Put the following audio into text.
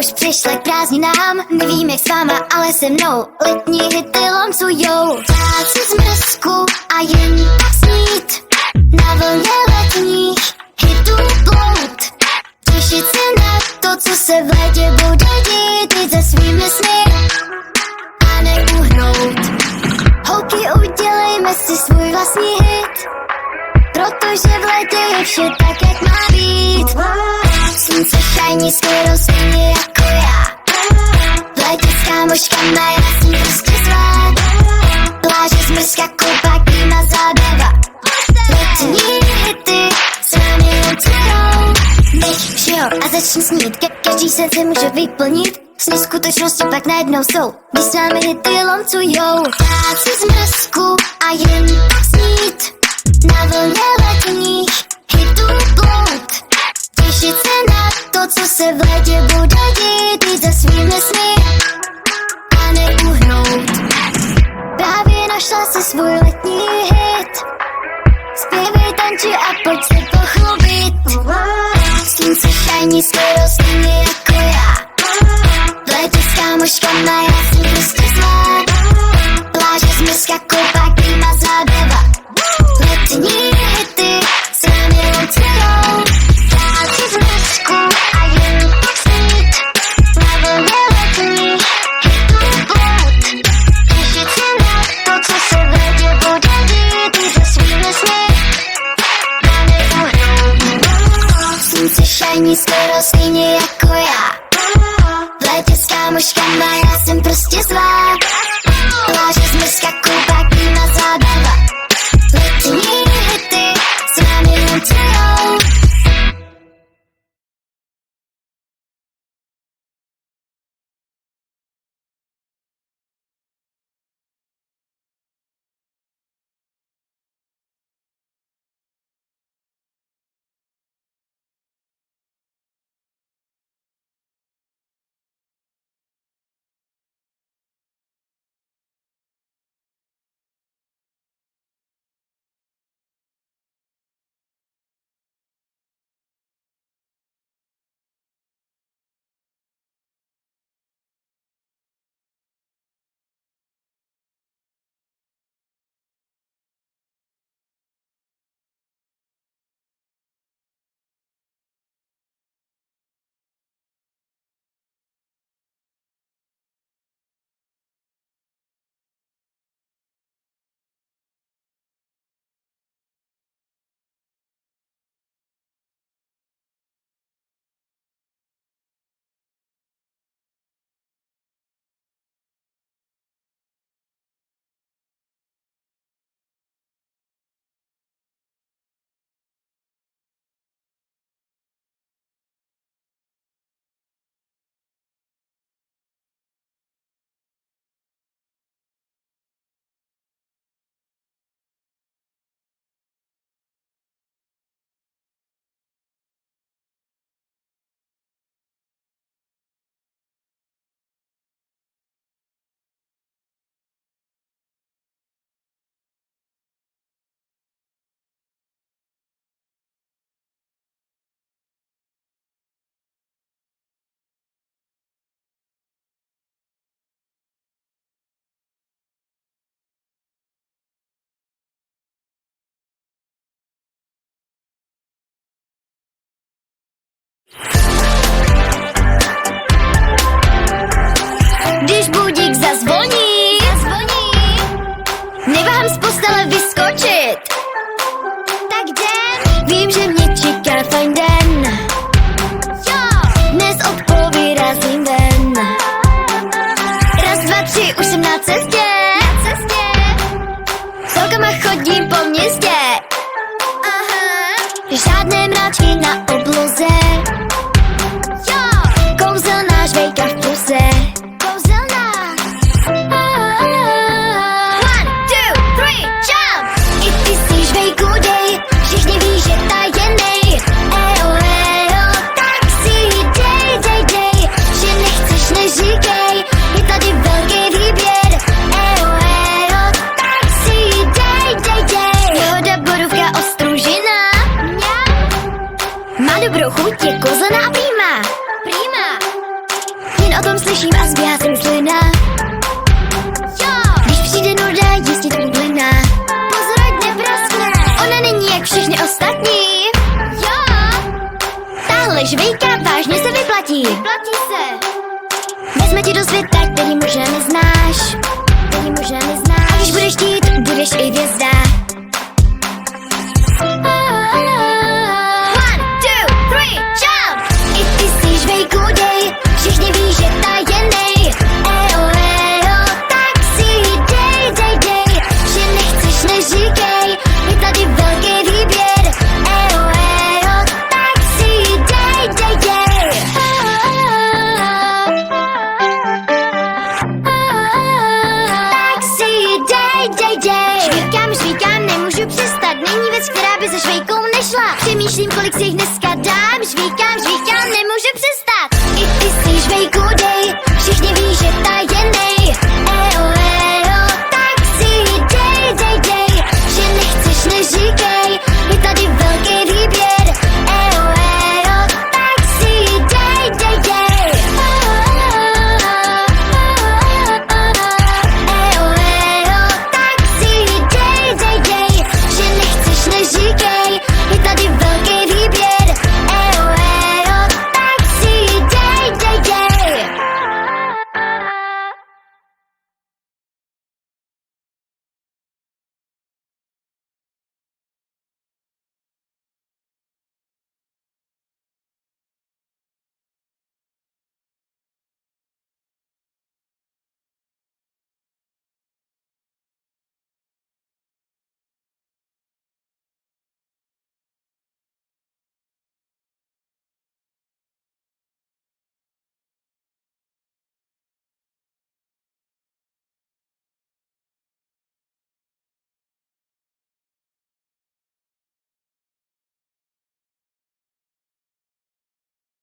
už přišla k prázdninám. Nevím jak s váma, ale se mnou letní hity lancujou. Dát si zmrzku a jen tak snít na vlně letních hitů plout. Těšit se na to, co se v létě bude dít. Jít se svými sny a neuhnout. Holky, udělejme si svůj vlastní hit, protože v létě je vše tak, jak má být. Slunce šajní skoro stejně jako já. V létě s kámoškama já jsem prostě zlá. Pláže, zmrzka, koupa, klíma, zábava. Letní hity s námi lancujou. Nech všeho a začni snít, každý sen se může vyplnit. Sny skutečnosti pak najednou jsou, když s námi hity lancujou. Dát si zmrzku a jen tak snít na vlně letních hitů plout. Těšit se na to, co se v létě bude dít. Jít za svými sny a neuhnout. Právě našla si svůj letní hit. Zpěvej, tanči a pojď se pochlubit. Slunce šajní skoro stejně jako já. V létě s kámoškama já jsem prostě zlá. Pláže, zmrzka, koupa, klíma, zábava. Letní hity s námi lancujou. Dát si zmrzku a jen tak snít na vlně letních hitů plout. Těšit se na to, co se v létě bude dít. Jít za svými sny a neuhnout. Slunce šajní skoro stejně jako já. V létě s kámoškama já jsem prostě zlá. Pláže, zmrzka, koupa, klíma, zábava. Letní hity s námi lancujou. Když budík zazvoní, neváhám z postele vyskočit. Tak jdem, vím, že mě čeká fajn den. Dnes od vyrazím ven. Raz, dva, tři, už jsem na cestě. S holkama chodím po městě. Žádné mráčky na obloze. Kouzelná žvejka v puse. Když budeš chtít, budeš i hvězda. One, two, three, jump! I ty jsi žvejku, dej, všichni ví, že tajenej. Tak si dej, že nechceš, neříkej, je tady velký výběr. Tak si dej. Tak si dej. Žvíkám, nemůžu přestat, není věc, která by se švejkou nešla. Přemýšlím, kolik si jich dneska dám, žvíkám, nemůžu přestat.